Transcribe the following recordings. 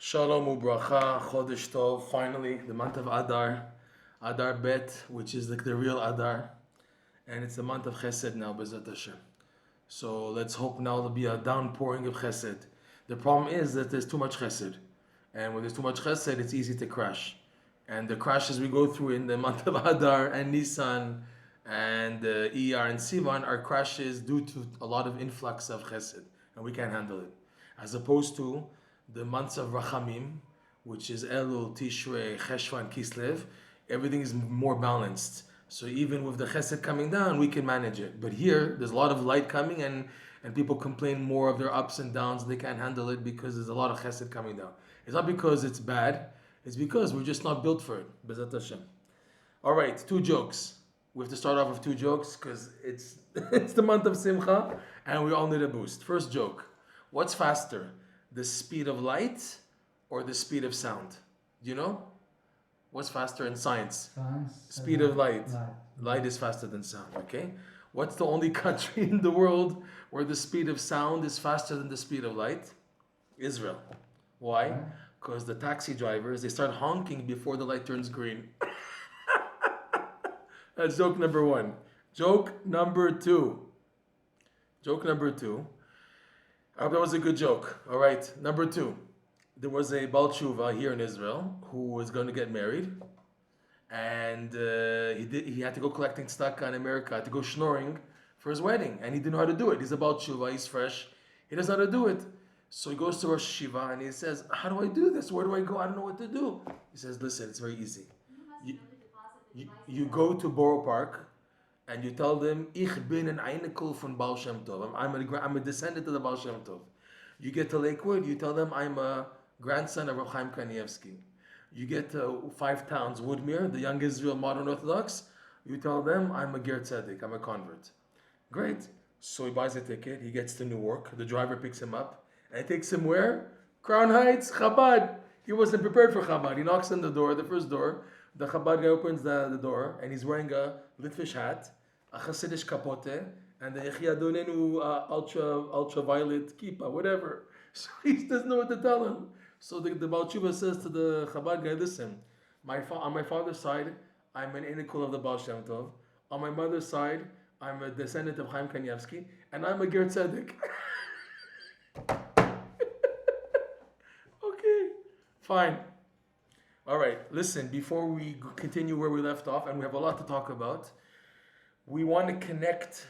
Shalom ubracha, Chodesh Tov. Finally, the month of Adar, Adar Bet, which is like the real Adar, and it's the month of Chesed now, B'ezrat Hashem. So let's hope now there'll be a downpouring of Chesed. The problem is that there's too much Chesed, and when there's too much Chesed, it's easy to crash. And the crashes we go through in the month of Adar and Nisan and Iyar and Sivan are crashes due to a lot of influx of Chesed, and we can't handle it. As opposed to the months of Rachamim, which is Elul, Tishrei, Cheshvan, Kislev, everything is more balanced. So even with the Chesed coming down, we can manage it. But here, there's a lot of light coming, and people complain more of their ups and downs. They can't handle it because there's a lot of Chesed coming down. It's not because it's bad. It's because we're just not built for it. B'ezrat Hashem. All right, 2 jokes. We have to start off with 2 jokes because it's it's the month of Simcha, and we all need a boost. First joke. What's faster? The speed of light or the speed of sound? Do you know? What's faster in science? Speed of light. Light is faster than sound, okay? What's the only country in the world where the speed of sound is faster than the speed of light? Israel. Why? Because the taxi drivers, they start honking before the light turns green. That's joke number 1. Joke number 2. Joke number 2. I hope that was a good joke. All right, number 2. There was a Baal Tshuva here in Israel who was going to get married, and he had to go collecting tzedakah in America, to go schnorring for his wedding, and he didn't know how to do it. He's a Baal Tshuva, he's fresh, he doesn't know how to do it. So he goes to Rosh Shiva and he says, how do I do this? Where do I go? I don't know what to do. He says, listen, it's very easy. You go to Borough Park, and you tell them, Ich bin ein Einikel von Baal Shem Tov. I'm a descendant of the Baal Shem Tov. You get to Lakewood, you tell them, I'm a grandson of Rav Chaim Kanievsky. You get to 5 Towns, Woodmere, the Young Israel Modern Orthodox, you tell them, I'm a Ger Tzedek, I'm a convert. Great. So he buys a ticket, he gets to Newark, the driver picks him up, and he takes him where? Crown Heights, Chabad. He wasn't prepared for Chabad. He knocks on the door, the first door. The Chabad guy opens the door, and he's wearing a Litvish hat, a Hasidish capote, and the Yechia Donenu ultraviolet kippa, whatever. So he doesn't know what to tell him. So the Baal Tshuva says to the Chabad guy, listen, on my father's side, I'm an Enikul of the Baal Shem Tov. On my mother's side, I'm a descendant of Chaim Kanievsky, and I'm a Ger Tzedek. Okay, fine. All right, listen, before we continue where we left off, and we have a lot to talk about, we want to connect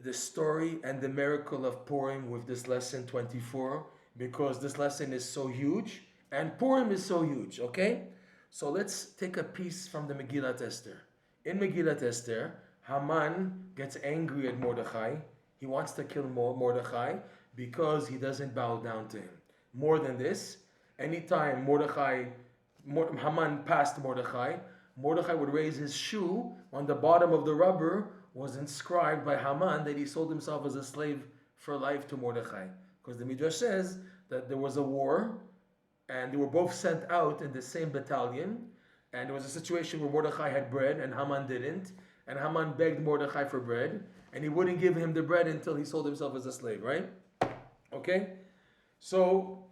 the story and the miracle of Purim with this lesson 24, because this lesson is so huge, and Purim is so huge, okay? So let's take a piece from the Megillat Esther. In Megillat Esther, Haman gets angry at Mordechai. He wants to kill Mordechai because he doesn't bow down to him. More than this, anytime Haman passed Mordechai would raise his shoe. On the bottom of the rubber was inscribed by Haman that he sold himself as a slave for life to Mordechai. Because the Midrash says that there was a war, and they were both sent out in the same battalion, and there was a situation where Mordechai had bread and Haman didn't, and Haman begged Mordechai for bread, and he wouldn't give him the bread until he sold himself as a slave, right? Okay? So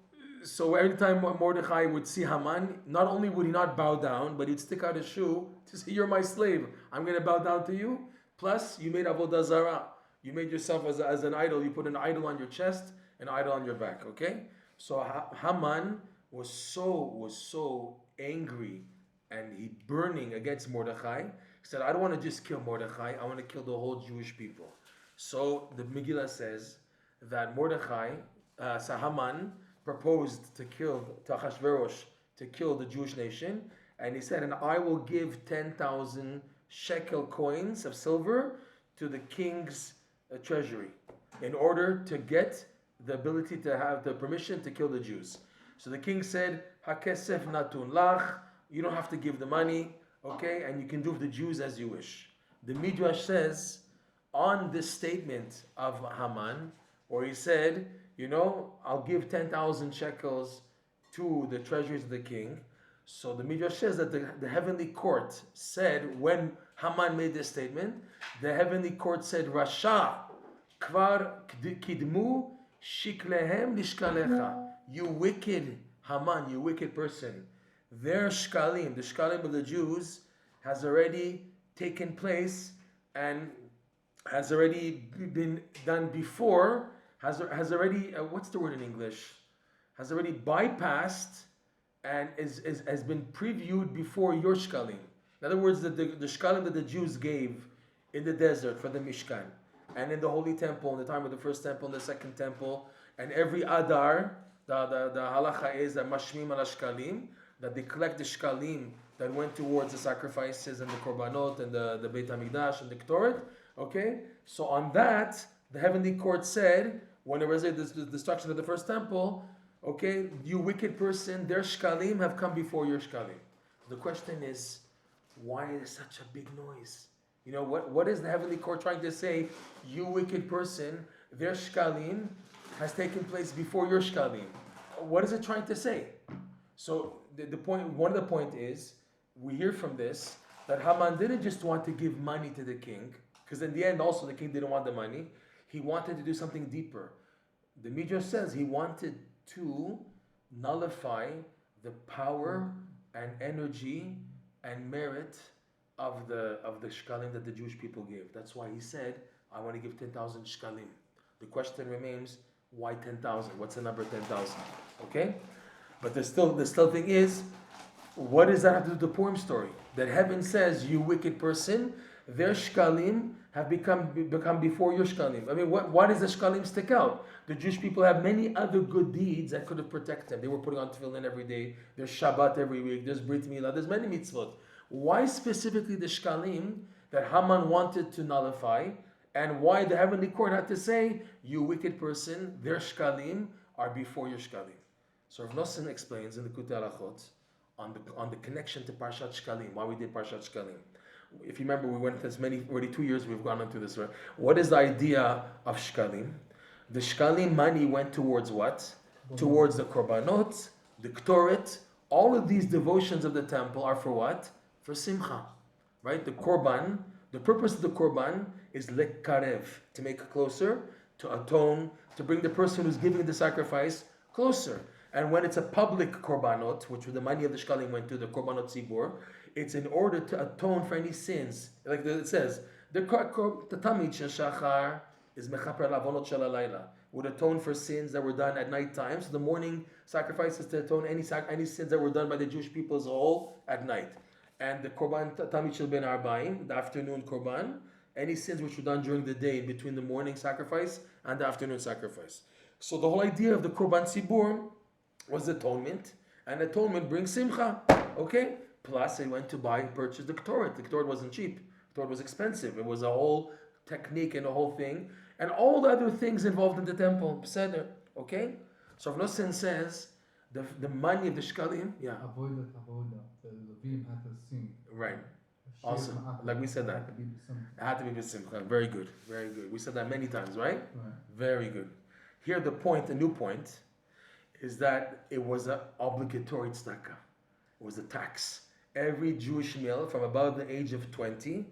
every time Mordechai would see Haman, not only would he not bow down, but he'd stick out his shoe to say, you're my slave, I'm going to bow down to you. Plus, you made Avodah Zarah. You made yourself as an idol. You put an idol on your chest, an idol on your back, okay? So Haman was so angry, and he burning against Mordechai. He said, I don't want to just kill Mordechai, I want to kill the whole Jewish people. So the Megillah says that Haman proposed to Achashverosh to kill the Jewish nation, and he said, and I will give 10,000 shekel coins of silver to the king's treasury in order to get the ability to have the permission to kill the Jews. So the king said, Hakesef natun lach, you don't have to give the money, okay, and you can do with the Jews as you wish. The Midrash says, on this statement of Haman, where he said, I'll give 10,000 shekels to the treasuries of the king. So the Midrash says that the heavenly court said, when Haman made this statement, the heavenly court said, Rasha, kvar kidmu shiklehem lishkalecha. You wicked Haman, you wicked person, their shkalim, the shkalim of the Jews, has already taken place and has already been done before, has already, what's the word in English? Has already bypassed and has been previewed before your shkalim. In other words, the shkalim that the Jews gave in the desert for the Mishkan, and in the Holy Temple, in the time of the first temple and the second temple, and every Adar, the halacha is that mashmim al shkalim, that they collect the shkalim that went towards the sacrifices and the korbanot and the Beit HaMikdash and the Ktoret. Okay, so on that, the heavenly court said, when there was the destruction of the first temple, okay, you wicked person, their shkalim have come before your shkalim. The question is, why is such a big noise? You know, what is the heavenly court trying to say? You wicked person, their shkalim has taken place before your shkalim. What is it trying to say? So the point, one of the point is, we hear from this that Haman didn't just want to give money to the king, because in the end also the king didn't want the money. He wanted to do something deeper. The Midrash says he wanted to nullify the power and energy and merit of the shkalim that the Jewish people gave. That's why he said, I want to give 10,000 shkalim. The question remains, why 10,000? What's the number 10,000? Okay? But the still thing is, what does that have to do with the Purim story? That heaven says, you wicked person, their shkalim have become before your shkalim. I mean, why does the shkalim stick out? The Jewish people have many other good deeds that could have protected them. They were putting on tefillin every day. There's Shabbat every week. There's Brit Milah. There's many mitzvot. Why specifically the shkalim that Haman wanted to nullify, and why the heavenly court had to say, you wicked person, their shkalim are before your shkalim? So Rav Nosson explains in the Likutey Halachot on the connection to Parshat Shekalim, why we did Parshat Shekalim. If you remember, we went this already 2 years we've gone into this. Right? What is the idea of Shekalim? The Shekalim money went towards what? Towards the Korbanot, the Ktoret. All of these devotions of the temple are for what? For Simcha. Right? The Korban, the purpose of the Korban is lekarev, to make closer, to atone, to bring the person who's giving the sacrifice closer. And when it's a public korbanot, which the money of the shkalim went to, the korbanot tzibur, it's in order to atone for any sins. Like it says, the tamid shel shachar is mechaper lavonot shel halayla, would atone for sins that were done at night time. So the morning sacrifice is to atone any sins that were done by the Jewish people as a whole at night. And the korban tamid shel ben arbaim, the afternoon korban, any sins which were done during the day in between the morning sacrifice and the afternoon sacrifice. So the whole idea of the korban tzibur was atonement, and atonement brings simcha, okay? Plus, they went to purchase the Ktoret. The Ktoret wasn't cheap. The Ktoret was expensive. It was a whole technique and a whole thing, and all the other things involved in the temple, okay? So Rav Nosson says, the money of the shkalim, yeah. Avoda, the Levim had to sing. Right. Awesome. Like we said that. It had to be b'simcha. Very good. Very good. We said that many times, right? Very good. Here the point, the new point, is that it was an obligatory tzedakah. It was a tax. Every Jewish male from above the age of 20,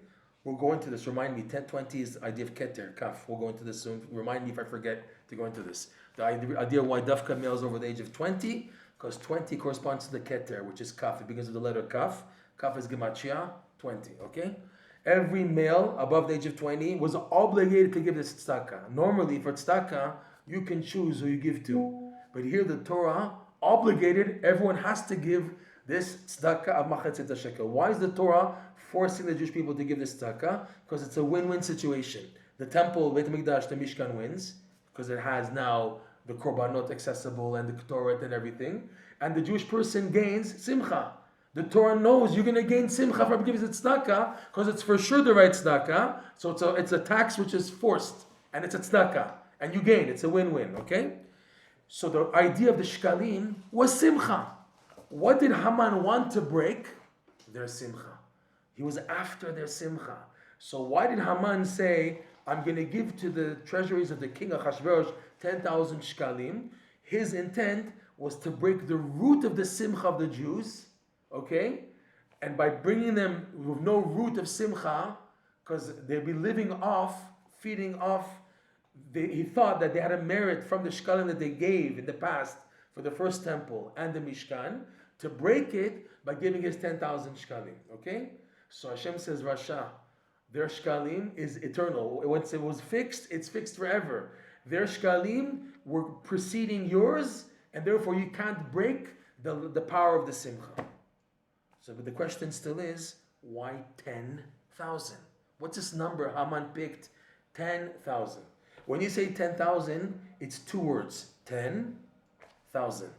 we'll go into this, remind me, 20 is the idea of keter, kaf. We'll go into this soon. Remind me if I forget to go into this. The idea why dafka males over the age of 20, because 20 corresponds to the keter, which is kaf. It begins with the letter kaf. Kaf is Gematria, 20, okay? Every male above the age of 20 was obligated to give this tzedakah. Normally, for tzedakah, you can choose who you give to. But here the Torah obligated, everyone has to give this tzedakah of machatzit shekel. Why is the Torah forcing the Jewish people to give this tzedakah? Because it's a win-win situation. The temple, Beit HaMikdash, the Mishkan wins, because it has now the korbanot accessible and the Ktoret and everything. And the Jewish person gains simcha. The Torah knows you're going to gain simcha from giving it tzedakah, because it's for sure the right tzedakah. So it's a tax which is forced, and it's a tzedakah. And you gain. It's a win-win, okay? So the idea of the shkalim was simcha. What did Haman want to break? Their simcha. He was after their simcha. So why did Haman say, I'm going to give to the treasuries of the king Achashverosh 10,000 shkalim? His intent was to break the root of the simcha of the Jews, okay? And by bringing them with no root of simcha, because they'd be living off, feeding off, he thought that they had a merit from the shkalim that they gave in the past for the first temple and the Mishkan, to break it by giving his 10,000 shkalim. Okay? So Hashem says, Rasha, their shkalim is eternal. Once it was fixed, it's fixed forever. Their shkalim were preceding yours, and therefore you can't break the power of the simcha. So, but the question still is, why 10,000? What's this number Haman picked? 10,000. When you say 10,000, it's two words. 10,000.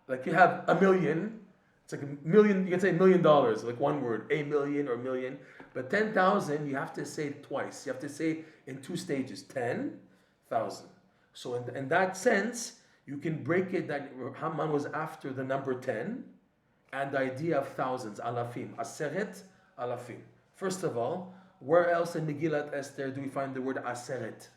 Like you have a million. It's like a million. You can say $1 million, like one word, a million or million. But 10,000, you have to say it twice. You have to say in two stages. 10,000. So in that sense, you can break it that Haman was after the number 10 and the idea of thousands, alafim, aseret, alafim. First of all, where else in Megillat Esther do we find the word aseret?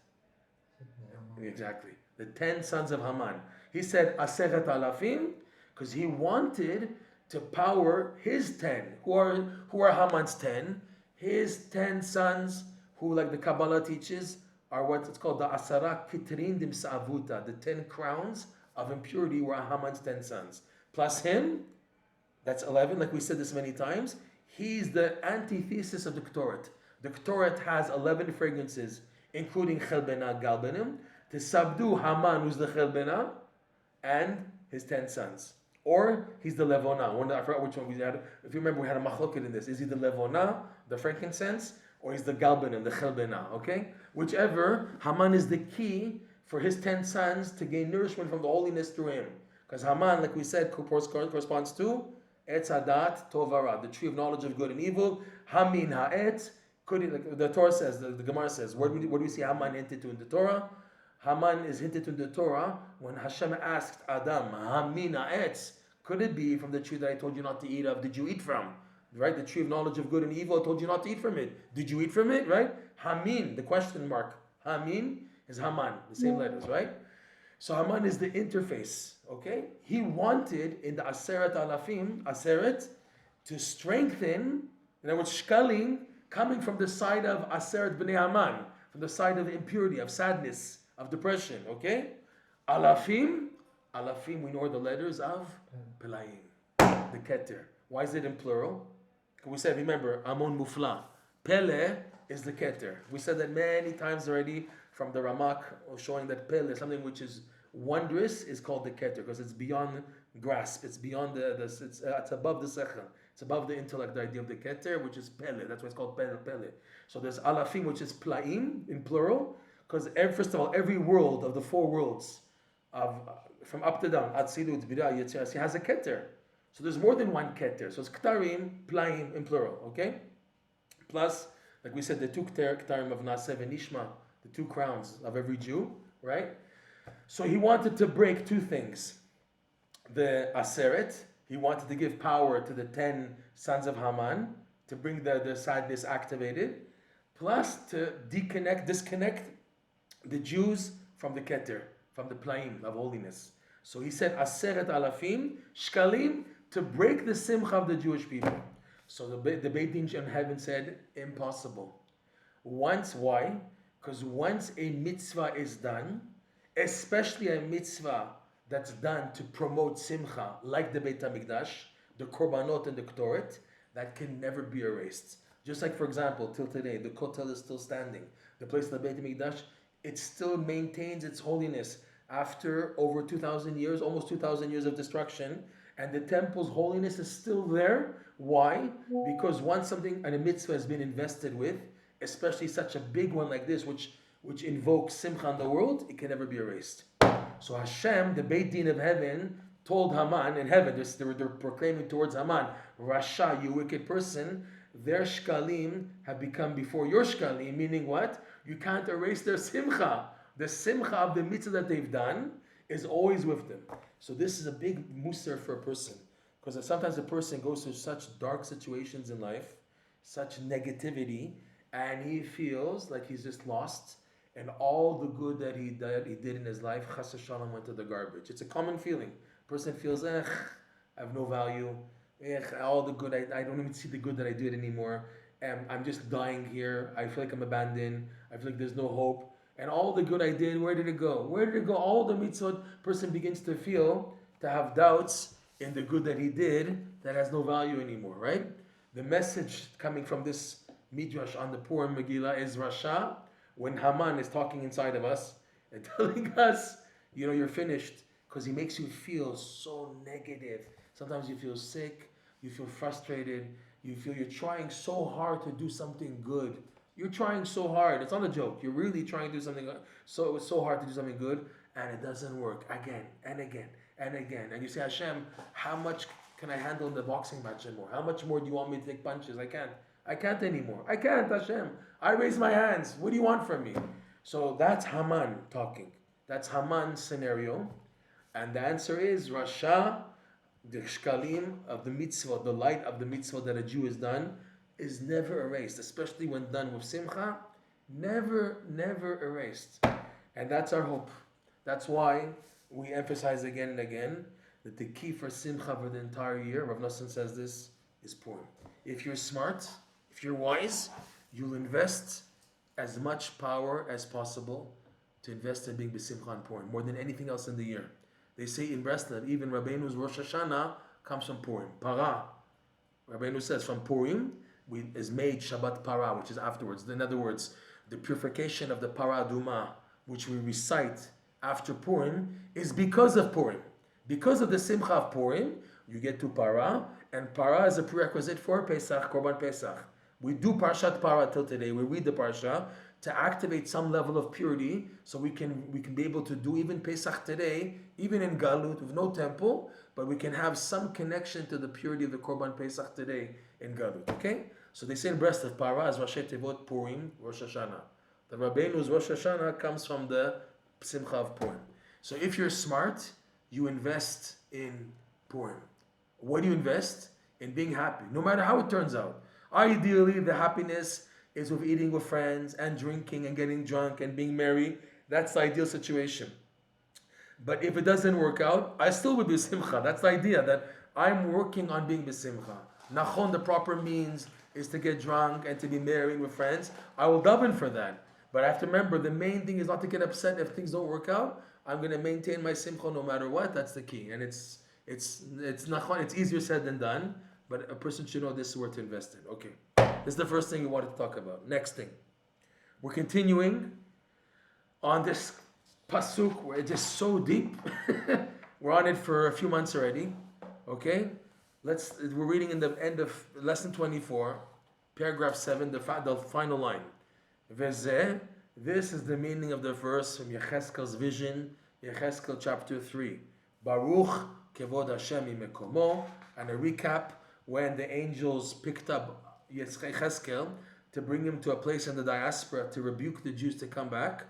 Exactly. The 10 sons of Haman. He said aseret alafim because he wanted to power his 10. Who are Haman's 10? His 10 sons, who, like the Kabbalah teaches, are what it's called the Asara Kitrin Dim Sa'avuta, the 10 crowns of impurity were Haman's 10 sons. Plus him, that's 11, like we said this many times. He's the antithesis of the Ktoret. The Ktoret has 11 fragrances, including Chelbena Galbenim, to subdue Haman, who's the Chelbena, and his 10 sons. Or he's the Levona. I forgot which one we had. If you remember, we had a machloket in this. Is he the Levona, the frankincense, or he's the Galbenim, the Chelbena, okay? Whichever, Haman is the key for his 10 sons to gain nourishment from the holiness through him. Because Haman, like we said, corresponds to Etz Hadat Tovara, the tree of knowledge of good and evil. Hamin Ha'etz, like the Torah says, the Gemara says, where do we see Haman hinted to in the Torah? Haman is hinted to in the Torah when Hashem asked Adam, Hamin Ha'etz, could it be from the tree that I told you not to eat of? Did you eat from? Right? The tree of knowledge of good and evil, I told you not to eat from it. Did you eat from it? Right? Hamin, the question mark. Hamin is Haman, the same letters, right? So Haman is the interface, okay? He wanted in the Aseret Alafim, Aseret, to strengthen, in other words, Shekalim, coming from the side of Aseret B'nei Haman, from the side of impurity, of sadness, of depression, okay? Alafim, we know the letters of Pelayim, the Keter. Why is it in plural? We said, remember, Amon Mufla. Pele is the Keter. We said that many times already from the Ramak, showing that Pele, something which is wondrous, is called the Keter, because it's beyond grasp. It's beyond it's above the Sechel. It's above the intellect, the idea of the Keter, which is Pele. That's why it's called Pele. So there's Alafim, which is Plaim, in plural, because first of all, every world of the four worlds, from up to down, Atzilut, Bira, Yetzirah, has a Keter. So there's more than one Keter. So it's Ktarim, Plaim, in plural, okay? Plus, like we said, the two Ktarim of Nasev and Nishma, the two crowns of every Jew, right? So he wanted to break two things. The Aseret, he wanted to give power to the 10 sons of Haman, to bring the sadness activated, plus to disconnect the Jews from the Keter, from the Plaim of holiness. So he said, Aseret Alafim, Shkalim, to break the simcha of the Jewish people. So the Beit Din in heaven said, impossible. Why? Because once a mitzvah is done, especially a mitzvah that's done to promote simcha, like the Beit HaMikdash, the korbanot and the ktoret, that can never be erased. Just like, for example, till today, the kotel is still standing. The place of the Beit HaMikdash, it still maintains its holiness after over 2,000 years, almost 2,000 years of destruction, and the temple's holiness is still there. Why? Because once something and a mitzvah has been invested with, especially such a big one like this, which invokes simcha in the world, it can never be erased. So Hashem, the Beit Din of heaven, told Haman in heaven, they're proclaiming towards Haman, Rasha, you wicked person, their shkalim have become before your shkalim, meaning what? You can't erase their simcha. The simcha of the mitzvah that they've done is always with them. So this is a big musar for a person, because sometimes a person goes through such dark situations in life, such negativity, and he feels like he's just lost, and all the good that he did in his life, chas v'shalom, went to the garbage. It's a common feeling. Person feels, I have no value. All the good, I don't even see the good that I did anymore. I'm just dying here. I feel like I'm abandoned. I feel like there's no hope. And all the good I did, where did it go? Where did it go? All the mitzvot person begins to feel to have doubts in the good that he did that has no value anymore, right? The message coming from this midrash on the Purim Megillah is Rasha, when Haman is talking inside of us and telling us, you're finished, because he makes you feel so negative. Sometimes you feel sick, you feel frustrated, you feel you're trying so hard to do something good. You're trying so hard. It's not a joke. You're really trying to do something so hard to do something good, and it doesn't work again and again and again. And you say, Hashem, how much can I handle in the boxing match anymore? How much more do you want me to take punches? I can't anymore. I can't, Hashem. I raise my hands. What do you want from me? So that's Haman talking. That's Haman's scenario. And the answer is Rasha, the Shekalim of the mitzvah, the light of the mitzvah that a Jew has done, is never erased, especially when done with simcha. Never erased. And that's our hope. That's why we emphasize again and again that the key for simcha for the entire year, Rav Nosson says this, is Purim. If you're smart, if you're wise, you'll invest as much power as possible to invest in being besimcha on Purim, more than anything else in the year. They say in Breslov, even Rabbeinu's Rosh Hashanah comes from Purim. Para. Rabbeinu says from Purim is made Shabbat Para, which is afterwards. In other words, the purification of the Para Duma, which we recite after Purim, is because of Purim. Because of the Simcha of Purim, you get to Para, and Para is a prerequisite for Pesach, Korban Pesach. We do Parshat Para till today. We read the Parsha to activate some level of purity, so we can be able to do even Pesach today, even in Galut with no temple, but we can have some connection to the purity of the Korban Pesach today in Galut. Okay, so they say in Breslov, Para is Rashi Tevot Purim, Rosh Hashanah. The Rabbeinu's Rosh Hashanah comes from the Simcha of Purim. So if you're smart, you invest in Purim. What do you invest? In being happy, no matter how it turns out. Ideally, the happiness is with eating with friends and drinking and getting drunk and being merry. That's the ideal situation. But if it doesn't work out, I still would be simcha. That's the idea, that I'm working on being besimcha. Nachon, the proper means is to get drunk and to be merry with friends. I will daven for that. But I have to remember, the main thing is not to get upset if things don't work out. I'm going to maintain my simcha no matter what. That's the key. And it's nachon. It's easier said than done. But a person should know this is where to invest in. Okay. This is the first thing we wanted to talk about. Next thing. We're continuing on this pasuk where it's just so deep. We're on it for a few months already. Okay? We're reading in the end of lesson 24, paragraph 7, the final line. Vezeh, this is the meaning of the verse from Yecheskel's vision, Yecheskel chapter 3. Baruch kevod Hashem imekomo, and a recap when the angels picked up Yecheskel to bring him to a place in the diaspora to rebuke the Jews to come back.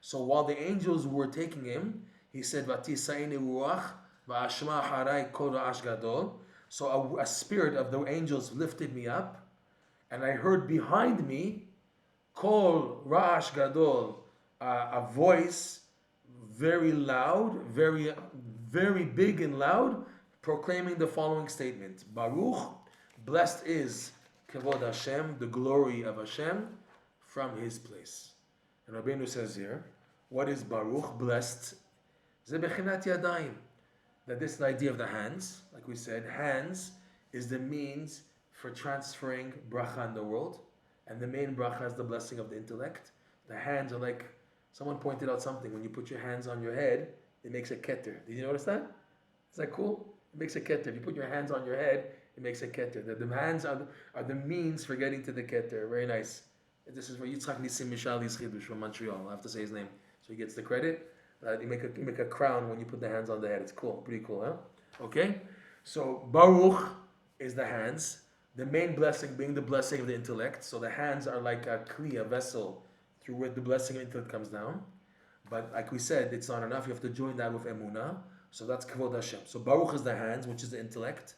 So while the angels were taking him, he said, "Vatisaini ruach va'ashma harai kol ra'ash gadol." So a spirit of the angels lifted me up, and I heard behind me kol ra'ash gadol, a voice very loud, very very big and loud, proclaiming the following statement: Baruch, blessed is kevod Hashem, the glory of Hashem, from His place. And Rabbeinu says here, what is Baruch, blessed? Ze bechinat yadayim. That this is the idea of the hands. Like we said, hands is the means for transferring bracha in the world. And the main bracha is the blessing of the intellect. The hands are like, someone pointed out something, when you put your hands on your head, it makes a keter. Did you notice that? Is that cool? It makes a keter. If you put your hands on your head, it makes a keter. The hands are the means for getting to the keter. Very nice. This is where Yitzchak Nissim Mishali's Chidush from Montreal. I have to say his name, so he gets the credit. You make a crown when you put the hands on the head. It's cool, pretty cool, huh? Okay. So Baruch is the hands. The main blessing being the blessing of the intellect. So the hands are like a kli, a vessel, through where the blessing of intellect comes down. But like we said, it's not enough. You have to join that with emunah. So that's kavod Hashem. So Baruch is the hands, which is the intellect.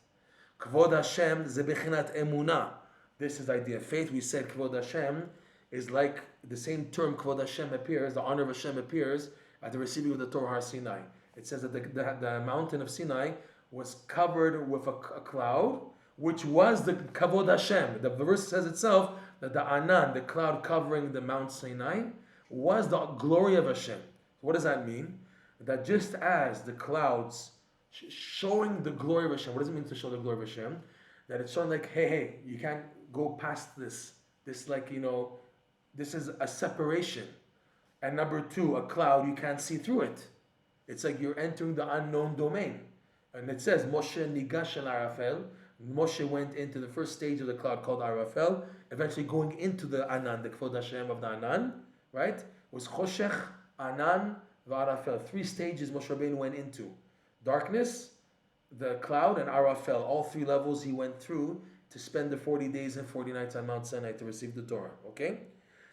Kavod Hashem ze bechinat emunah. This is the idea of faith. We said kavod Hashem is like the same term kavod Hashem appears, the honor of Hashem appears at the receiving of the Torah Har Sinai. It says that the mountain of Sinai was covered with a cloud, which was the kavod Hashem. The verse says itself that the Anan, the cloud covering the Mount Sinai, was the glory of Hashem. What does that mean? That just as the clouds showing the glory of Hashem. What does it mean to show the glory of Hashem? That it's showing like, hey, you can't go past this. This this is a separation. And number two, a cloud, you can't see through it. It's like you're entering the unknown domain. And it says, Moshe nigash el arafel. Moshe went into the first stage of the cloud called arafel, eventually going into the anan, the kvod Hashem of the anan, right? It was choshech, anan, v'arafel. 3 stages Moshe Rabbeinu went into. Darkness, the cloud, and arafel. All 3 levels he went through to spend the 40 days and 40 nights on Mount Sinai to receive the Torah, okay?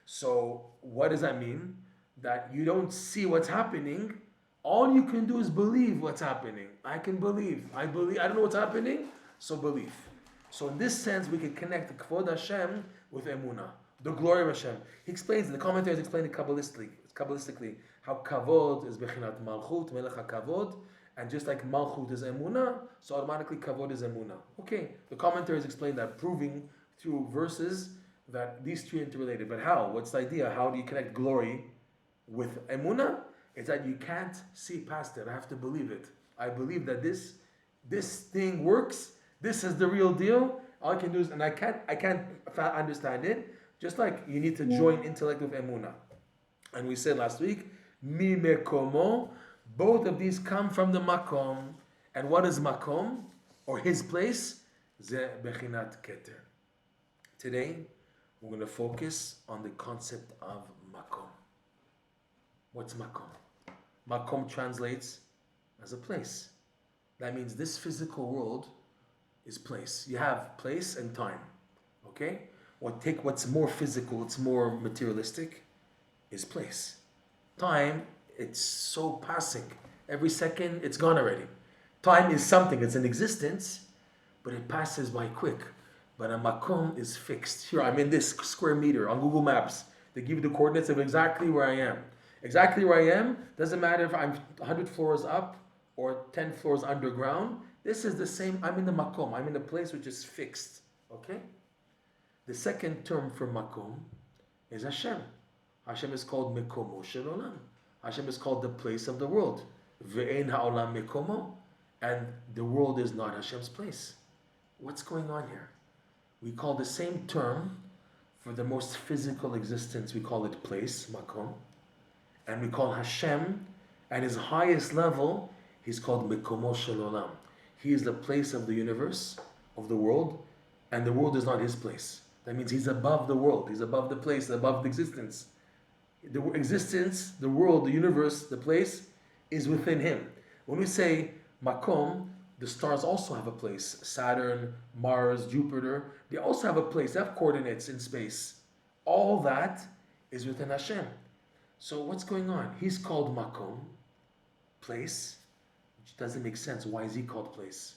So what does that mean? That you don't see what's happening. All you can do is believe what's happening. I can believe. I believe. I don't know what's happening, so believe. So in this sense, we can connect the Kvod Hashem with Emunah, the glory of Hashem. He explains, the commentators explain it Kabbalistically, how Kavod is Bechinat Malchut, Melech HaKavod, and just like Malchut is Emunah, so automatically Kavod is Emunah. Okay, the commentators explain that, proving through verses that these 3 are interrelated. But how? What's the idea? How do you connect glory with Emunah? It's that you can't see past it. I have to believe it. I believe that this thing works. This is the real deal. All I can do is, and I can't understand it. Just like you need to join intellect with Emunah. And we said last week, Mi Mekomo, both of these come from the Makom. And what is Makom? Or his place? Ze Bechinat Keter. Today, we're going to focus on the concept of Makom. What's Makom? Makom translates as a place. That means this physical world is place. You have place and time. Okay? What's more physical, it's more materialistic, is place. Time, it's so passing. Every second, it's gone already. Time is something, it's an existence, but it passes by quick. But a Makom is fixed. Here, I'm in this square meter on Google Maps. They give you the coordinates of exactly where I am. Exactly where I am, doesn't matter if I'm 100 floors up or 10 floors underground. This is the same, I'm in the Makom. I'm in a place which is fixed. Okay? The second term for Makom is Hashem. Hashem is called Mekomo Shel Olam. Hashem is called the place of the world. Ve'en ha'olam Mekomo. And the world is not Hashem's place. What's going on here? We call the same term for the most physical existence, we call it place, Makom. And we call Hashem, at his highest level, he's called Mekomo Shel Olam. He is the place of the universe, of the world, and the world is not his place. That means he's above the world, he's above the place, above the existence. The existence, the world, the universe, the place, is within him. When we say Makom, the stars also have a place. Saturn, Mars, Jupiter, they also have a place, they have coordinates in space. All that is within Hashem. So what's going on? He's called Makom, place, which doesn't make sense. Why is he called place?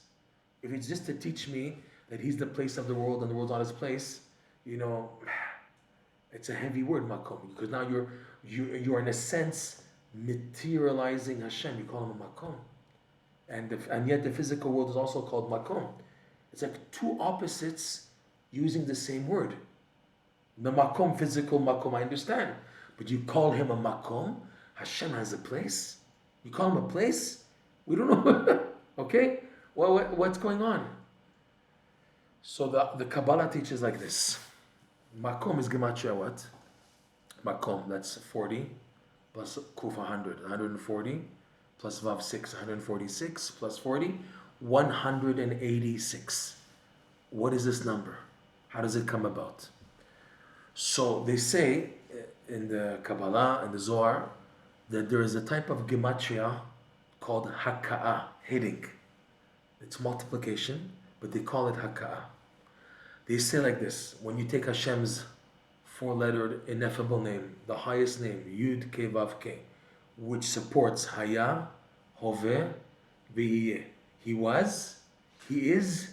If it's just to teach me that he's the place of the world and the world's not his place, it's a heavy word, Makom, because now you're in a sense materializing Hashem. You call him a Makom. And yet the physical world is also called Makom. It's like 2 opposites using the same word. The Makom, physical Makom, I understand. But you call him a Makom? Hashem has a place? You call him a place? We don't know. Okay? Well, what's going on? So the Kabbalah teaches like this. Makom is Gematria what? Makom, that's 40 plus Kuf 100, 140 plus Vav 6, 146 plus 40, 186. What is this number? How does it come about? So they say in the Kabbalah and the Zohar that there is a type of Gematria called Haka'ah, hitting. It's multiplication, but they call it Haka'ah. They say like this: when you take Hashem's 4-lettered ineffable name, the highest name, Yud Ke Vav Ke, which supports Haya, Hoveh, V'yeh. He was, he is,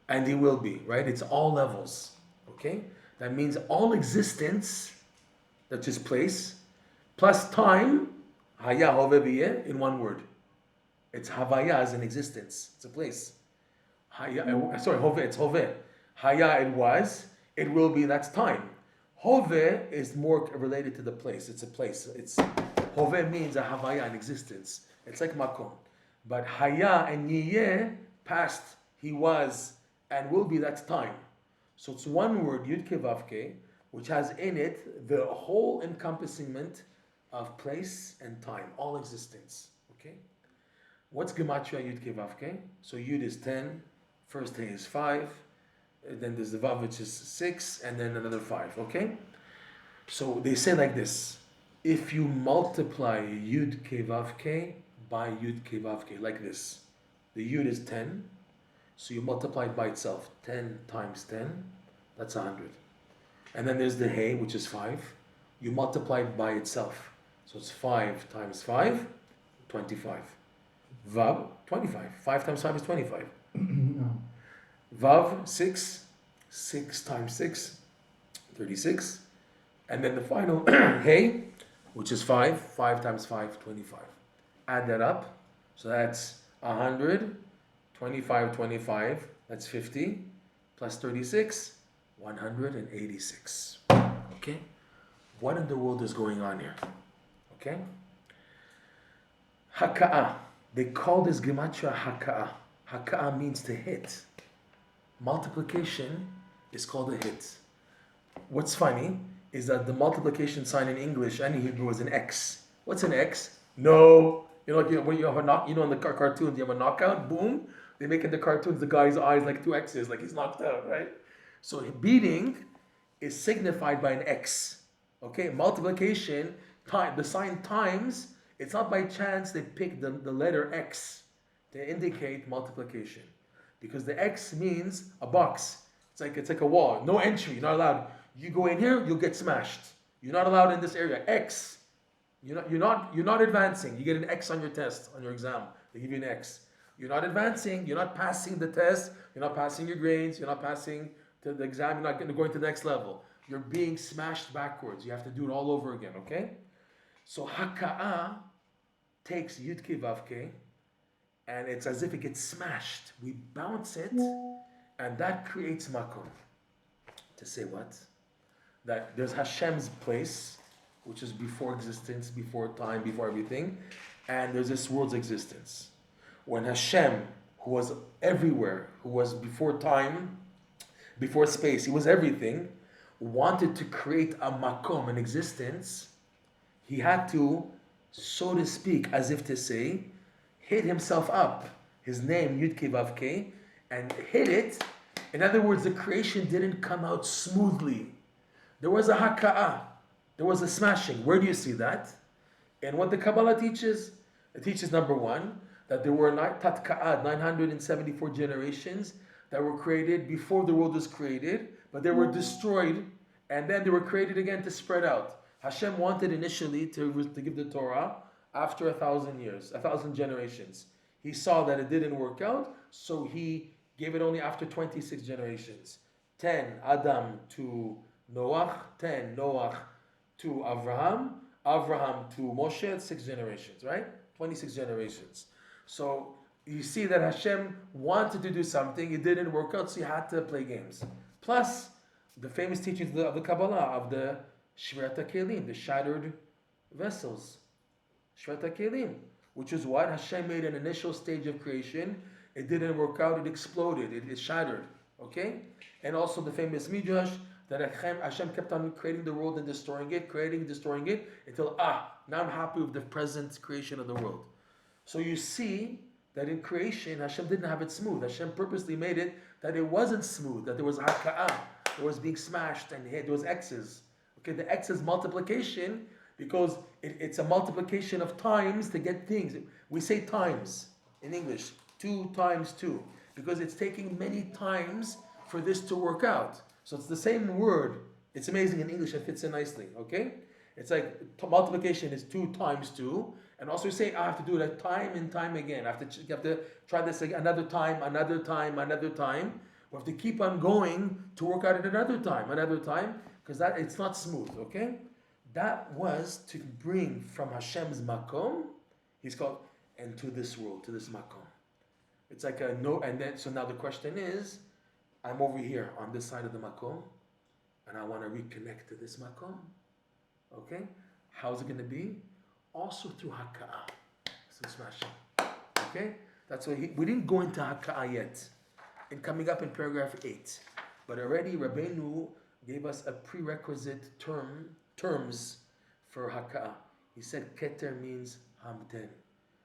and he will be, right? It's all levels, okay? That means all existence, that's his place, plus time, Haya, Hoveh, V'yeh, in one word. It's Havaya as an existence. It's a place. Hoveh, it's Hoveh. Haya, it was, it will be, that's time. Hoveh is more related to the place. It's a place. Hoveh means a Havaya, an existence. It's like Makom. But haya and yiyeh, past, he was and will be, that's time. So it's one word, Yud Ke Vav Ke, which has in it the whole encompassment of place and time, all existence. Okay? What's Gematria Yud Ke Vav Ke? So Yud is 10, first He is 5, then there's the Vav which is 6, and then another 5. Okay? So they say like this: if you multiply Yud Ke Vav Ke by Yud Ke Vav Ke, like this, the Yud is 10, so you multiply it by itself. 10 times 10, that's 100. And then there's the He, which is 5. You multiply it by itself. So it's 5 times 5, 25. Vav, 25. 5 times 5 is 25. No. Vav, 6. 6 times 6, 36. And then the final He, which is 5. 5 times 5, 25. Add that up. So that's 100. 25, 25. That's 50. Plus 36, 186. Okay? What in the world is going on here? Okay? Haka'ah. They call this Gematria Haka'ah. Haka'ah means to hit. Multiplication is called a hit. What's funny is that the multiplication sign in English and in Hebrew is an X. What's an X? No. When you have a knock, in the cartoons, you have a knockout, boom. They make in the cartoons the guy's eyes like 2 X's, like he's knocked out, right? So beating is signified by an X. Okay, multiplication, time, the sign times, it's not by chance they pick the letter X to indicate multiplication. Because the X means a box. It's like a wall. No entry, you're not allowed. You go in here, you'll get smashed. You're not allowed in this area. X. You're not advancing. You get an X on your test, on your exam. They give you an X. You're not advancing, you're not passing the test, you're not passing your grades, you're not passing to the exam, you're not going to the next level. You're being smashed backwards. You have to do it all over again, okay? So Haka'ah takes Yud Ke Vav Ke, and it's as if it gets smashed. We bounce it, and that creates Makom. To say what? That there's Hashem's place, which is before existence, before time, before everything, and there's this world's existence. When Hashem, who was everywhere, who was before time, before space, he was everything, wanted to create a Makom, an existence, he had to, so to speak, as if to say, hit himself up, his name, Yud Ke Vav Ke, and hit it. In other words, the creation didn't come out smoothly. There was a Haka'ah. There was a smashing. Where do you see that? And what the Kabbalah teaches? It teaches, number one, that there were 974 generations that were created before the world was created, but they were destroyed, and then they were created again to spread out. Hashem wanted initially to give the Torah after 1,000 years, 1,000 generations. He saw that it didn't work out, so he gave it only after 26 generations. 10 Adam to Noach, 10 Noach to Avraham, Avraham to Moshe, 6 generations, right? 26 generations. So you see that Hashem wanted to do something, it didn't work out, so he had to play games. Plus, the famous teachings of the Kabbalah, of the Shvirat HaKelim, the shattered vessels. Shvirat HaKelim, which is what? Hashem made an initial stage of creation, it didn't work out, it exploded, it shattered, okay? And also the famous Midrash, that Hashem kept on creating the world and destroying it, until, now I'm happy with the present creation of the world. So you see that in creation, Hashem didn't have it smooth. Hashem purposely made it that it wasn't smooth, that there was Haka'ah, there was being smashed and hit, there was X's. Okay, the X is multiplication because it's a multiplication of times to get things. We say times in English, 2 times 2, because it's taking many times for this to work out. So it's the same word. It's amazing in English, it fits in nicely, okay? It's like multiplication is 2 times 2. And also you say, I have to do it time and time again. You have to try this again, another time. We have to keep on going to work out at another time, because that it's not smooth, okay? That was to bring from Hashem's Makom, he's called, and to this world, to this Makom. It's like a no, and then, so now the question is, I'm over here on this side of the Makom, and I want to reconnect to this Makom, okay? How's it going to be? Also through Haka'ah, some smashing. Okay? That's why we didn't go into Haka'ah yet. And coming up in paragraph 8. But already Rabbeinu gave us a prerequisite terms for Haka'ah. He said Keter means Hamten.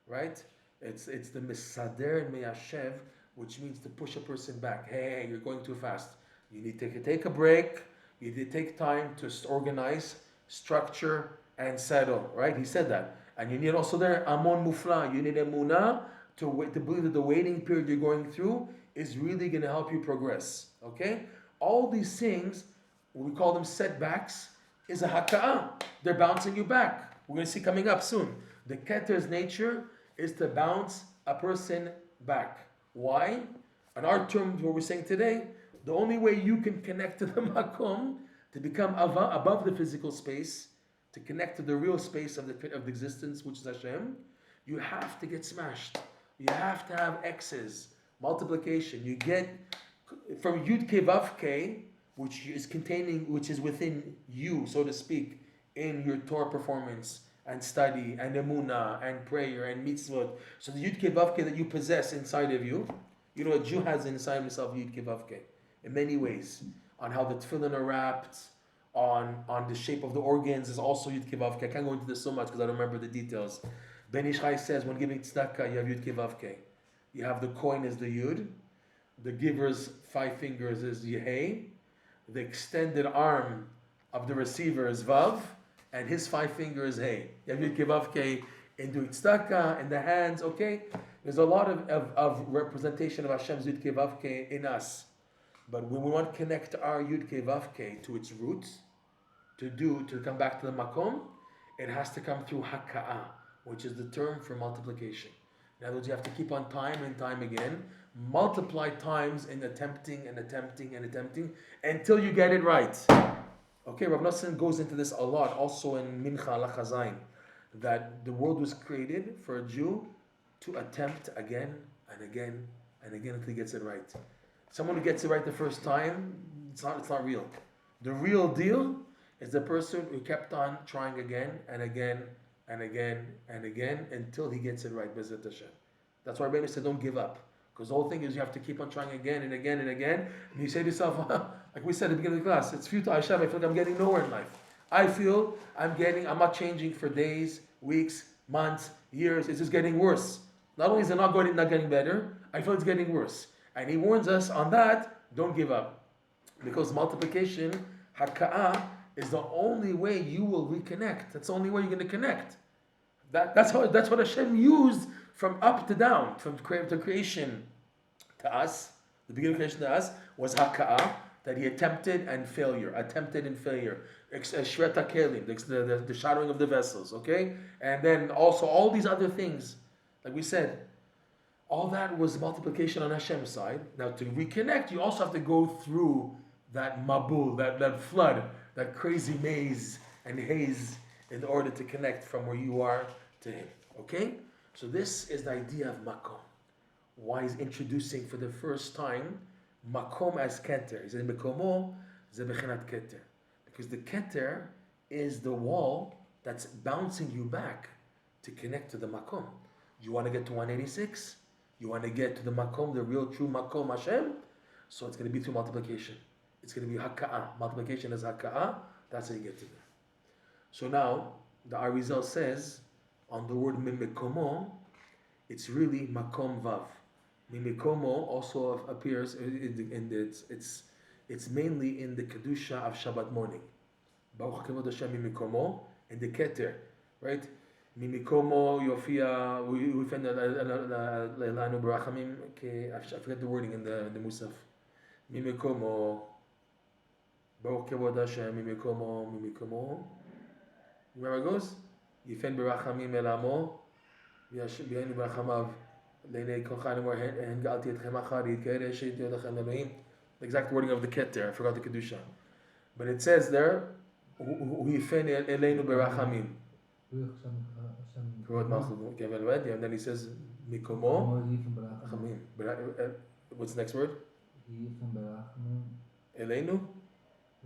Right? It's the Misader and Meyashev, which means to push a person back. Hey, you're going too fast. You need to take a break. You need to take time to organize, structure, and settle. Right? He said that. And you need also there Amon Mufla. You need Emunah to believe that the waiting period you're going through is really going to help you progress. Okay? All these things, we call them setbacks, is a Haka'ah. They're bouncing you back. We're going to see coming up soon. The Keter's nature is to bounce a person back. Why? On our terms, what we're saying today, the only way you can connect to the Makom, to become above the physical space, to connect to the real space of the existence, which is Hashem, you have to get smashed. You have to have X's, multiplication. You get from Yud Ke Vav Ke, which is within you, so to speak, in your Torah performance and study and emunah and prayer and mitzvot. So the Yud Ke Vav Ke that you possess inside of you, you know, a Jew has inside himself Yud Ke Vav Ke in many ways. On how the tefillin are wrapped, on the shape of the organs is also Yud Ke Vav Ke. I can't go into this so much because I don't remember the details. Ben Ish Chai says when giving tzedakah, you have Yud Ke Vav Ke. You have the coin is the Yud, the giver's 5 fingers is Yehei, the extended arm of the receiver is Vav, and his 5 fingers is Hey. You have Yud Ke Vav Ke in doing tzedakah, in the hands, okay? There's a lot of representation of Hashem's Yud Ke Vav Ke in us. But when we want to connect our Yud Ke Vav Ke to its roots, to come back to the Makom, it has to come through Haka'ah, which is the term for multiplication. In other words, you have to keep on time and time again, multiply times in attempting until you get it right. Okay, Rav Nosson goes into this a lot, also in Mincha Ala Chazayin, that the world was created for a Jew to attempt again and again and again until he gets it right. Someone who gets it right the first time, it's not real. The real deal is the person who kept on trying again and again and again and again until he gets it right. B'ezrat Hashem. That's why Rabbeinu said don't give up. Because the whole thing is you have to keep on trying again and again and again. And you say to yourself, like we said at the beginning of the class, it's futile. Hashem, I feel like I'm getting nowhere in life. I feel I'm not changing for days, weeks, months, years. It's just getting worse. Not only is it not getting better, I feel it's getting worse. And he warns us on that, don't give up. Because multiplication, Haka'ah, is the only way you will reconnect. That's the only way you're going to connect. That's what Hashem used from up to down, from creation to us. The beginning of creation to us was Haka'ah, that he attempted and failure. Shreta Kelim, the shattering of the vessels, okay? And then also all these other things, like we said, all that was multiplication on Hashem's side. Now to reconnect, you also have to go through that mabul, that flood, that crazy maze and haze in order to connect from where you are to him. Okay? So this is the idea of Makom. Why he's introducing for the first time Makom as Keter. He said Mekomo ze bechinat Keter. Because the Keter is the wall that's bouncing you back to connect to the Makom. You want to get to 186? You want to get to the Makom, the real true Makom Hashem? So it's going to be through multiplication. It's going to be Haka'ah. Multiplication is Haka'ah. That's how you get to there. So now, the Arizal says, on the word Mimekomo, it's really Makom Vav. Mimekomo also appears, it's mainly in the Kedusha of Shabbat morning. Baruch Kavod Hashem Mimekomo, and the Keter, right? Mimikomo Yofia, we find Leilanu Barachamim, I forget the wording in the Musaf. Mimikomo, Baruch Kavod Hashem, Mimikomo. Remember how it goes? Yifen Barachamim Elamo, Yashbianu Barachamav, Leinei Kochanim or Hen Galti Etchem Achari, Keresh Yodachem Elohim. The exact wording of the Keter, I forgot the Kedusha. But it says there, Yifen Eleinu Barachamim. And then he says, Mikomo. What's the next word? Eleinu?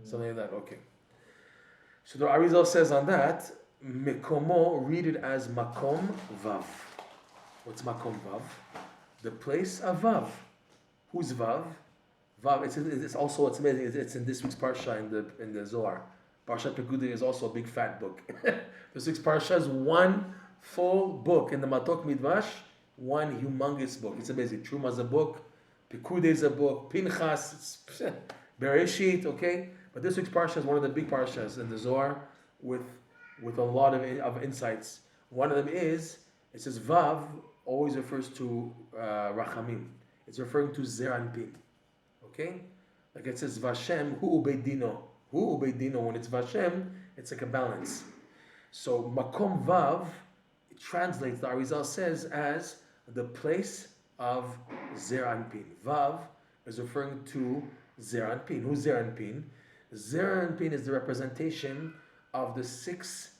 Something like that, okay. So the Arizal says on that, Mikomo, read it as Makom Vav. What's Makom Vav? The place of Vav. Who's Vav? Vav. It's also, it's amazing. It's in this week's parsha in the Zohar. Parshat Pekudei is also a big fat book. This week's parsha is one full book in the Matok Midvash. One humongous book. It's amazing. Truma is a book. Pekudei is a book. Pinchas, Bereshit. Okay, but this week's parsha is one of the big parshas in the Zohar with a lot of insights. One of them is, it says Vav always refers to Rachamim. It's referring to Zer Anpin. Okay? Like it says Vashem, Hu Ubeidino. Hu Ubeidino, when it's Vashem, it's like a balance. So Makom Vav, it translates, the Arizal says, as the place of Zer Anpin. Vav is referring to Zer Anpin. Who's Zer Anpin? Zer Anpin is the representation of the 6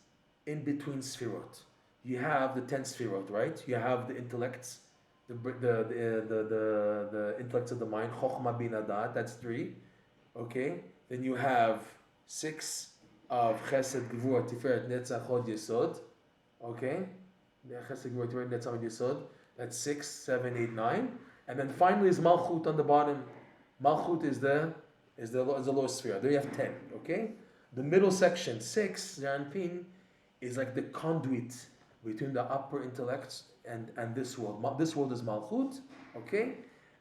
in-between sfirot. You have the 10 sfirot, right? You have the intellects, the intellects of the mind, Chokhmah Bina Da'at, that's 3. Okay? Then you have 6 of Chesed, Gvura, Tiferet, Netzach, Hod, Yesod. Okay? Chesed, Gvura, Tiferet, Netzach, Hod, Yesod. That's 6, 7, 8, 9. And then finally is Malchut on the bottom. Malchut is the lowest sphere. There you have 10. Okay? The middle section, 6, Zeranpin, is like the conduit between the upper intellects and this world. This world is Malchut, okay?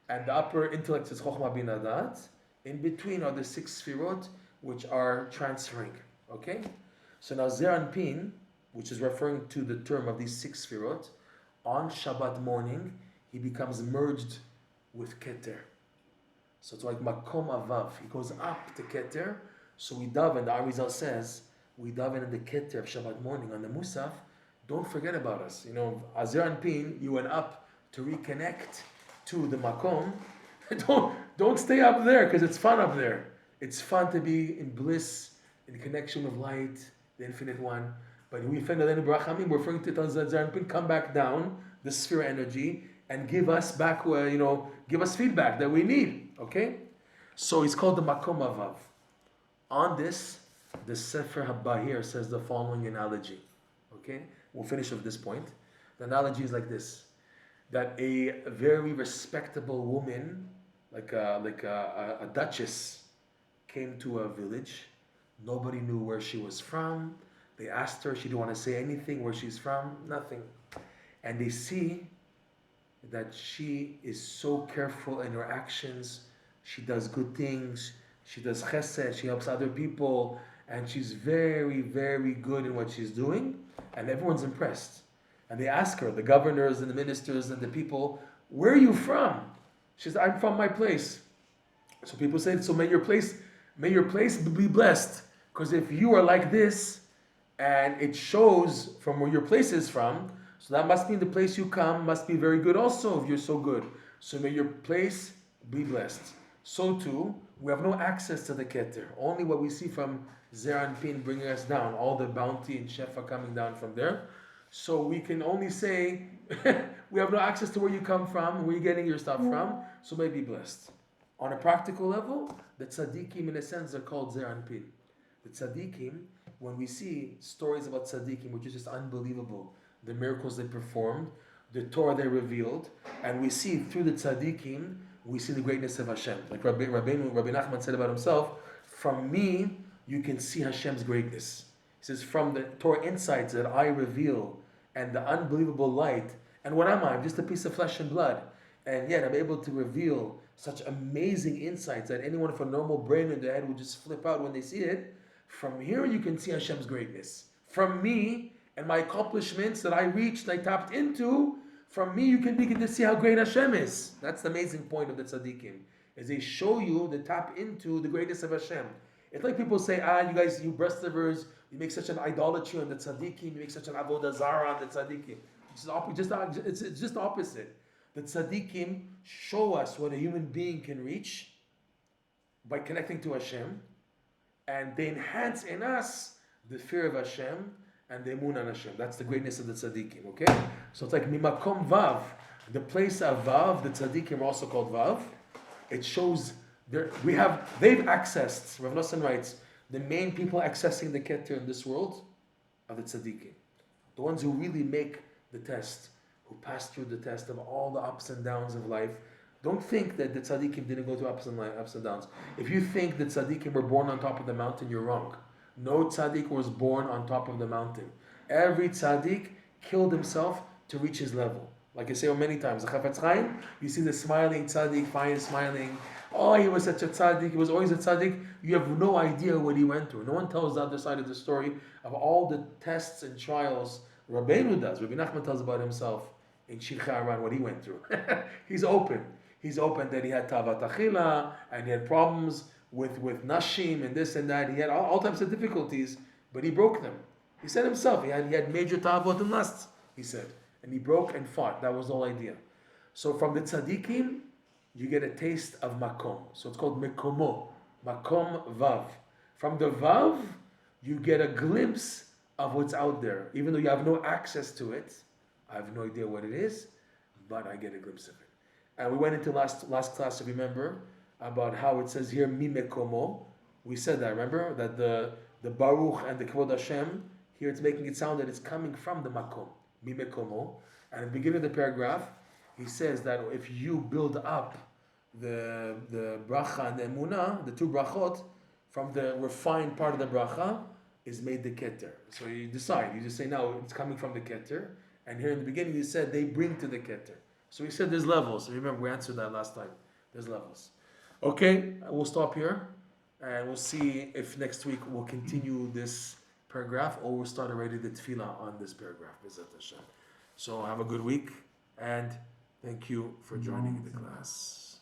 And the upper intellect is Chokhmah Bina Da'at. In between are the 6 Sfirot, which are transferring, okay? So now Zeranpin, which is referring to the term of these 6 Sfirot, on Shabbat morning, he becomes merged with Keter. So it's like Makom Avav. He goes up to Keter. So we daven, the Arizal says, we daven in the Keter of Shabbat morning on the Musaf. Don't forget about us. You know, Azer Anpin, you went up to reconnect to the Makom. Don't stay up there because it's fun up there. It's fun to be in bliss, in connection with light, the infinite one. But we find that in Brachamim, we're referring to Azer Anpin, come back down, the sphere energy, and give us back, give us feedback that we need. Okay? So it's called the Makom Avav. On this, the Sefer HaBahir says the following analogy. Okay? We'll finish with this point. The analogy is like this. That a very respectable woman, like a duchess, came to a village. Nobody knew where she was from. They asked her, she didn't want to say anything, where she's from, nothing. And they see that she is so careful in her actions. She does good things. She does chesed. She helps other people. And she's very, very good in what she's doing. And everyone's impressed. And they ask her, the governors and the ministers and the people, where are you from? She says, I'm from my place. So people say, so may your place be blessed. Because if you are like this, and it shows from where your place is from, so that must mean the place you come must be very good also if you're so good. So may your place be blessed. So too, we have no access to the Keter. Only what we see from Zer Anpin bringing us down, all the bounty and Shefa coming down from there. So we can only say, we have no access to where you come from, where you're getting your stuff from, so may be blessed. On a practical level, the tzaddikim in a sense are called Zer Anpin. The tzaddikim, when we see stories about tzaddikim, which is just unbelievable, the miracles they performed, the Torah they revealed, and we see through the tzaddikim, we see the greatness of Hashem. Like Rabbi Nachman said about himself, from me, you can see Hashem's greatness. He says, from the Torah insights that I reveal, and the unbelievable light, and what am I? I'm just a piece of flesh and blood. And yet I'm able to reveal such amazing insights that anyone with a normal brain in their head would just flip out when they see it. From here you can see Hashem's greatness. From me and my accomplishments that I reached, I tapped into, from me you can begin to see how great Hashem is. That's the amazing point of the tzaddikim, is they show you, they tap into the greatness of Hashem. It's like people say, you guys, you breast-livers, you make such an idolatry on the tzaddikim, you make such an avodah zarah on the tzaddikim. It's just the opposite. The tzaddikim show us what a human being can reach by connecting to Hashem, and they enhance in us the fear of Hashem and the emun on Hashem. That's the greatness of the tzaddikim, okay? So it's like mimakom vav, the place of vav, the tzaddikim are also called vav. It shows they've accessed, Rav Nosson writes, the main people accessing the Keter in this world are the tzaddikim. The ones who really make the test, who passed through the test of all the ups and downs of life. Don't think that the tzaddikim didn't go through ups and downs. If you think that tzaddikim were born on top of the mountain, you're wrong. No tzaddik was born on top of the mountain. Every tzaddik killed himself to reach his level. Like I say many times, the Chafetz Chaim, you see the smiling tzaddik, fine smiling. Oh, he was such a tzaddik, he was always a tzaddik. You have no idea what he went through. No one tells the other side of the story of all the tests and trials. Rabbeinu does. Rabbi Nachman tells about himself in Shir Charan what he went through. He's open. He's open that he had tavat achila and he had problems with nashim and this and that. He had all types of difficulties, but he broke them. He said himself, he had major tavot and lusts, he said. And he broke and fought. That was the whole idea. So from the tzaddikim, you get a taste of makom. So it's called mekomo. Makom vav. From the vav, you get a glimpse of what's out there. Even though you have no access to it, I have no idea what it is, but I get a glimpse of it. And we went into last class, if you remember, about how it says here, mi mekomo. We said that, remember? That the Baruch and the Kvod Hashem, here it's making it sound that it's coming from the Makom, mi mekomo. And at the beginning of the paragraph, he says that if you build up the bracha and the emunah, the two brachot, from the refined part of the bracha, is made the keter. So you decide, you just say, no, it's coming from the keter. And here in the beginning, you said they bring to the keter. So we said there's levels. Remember, we answered that last time. There's levels. Okay, we'll stop here. And we'll see if next week we'll continue this paragraph or we'll start already the tefillah on this paragraph. So have a good week. And thank you for joining the class.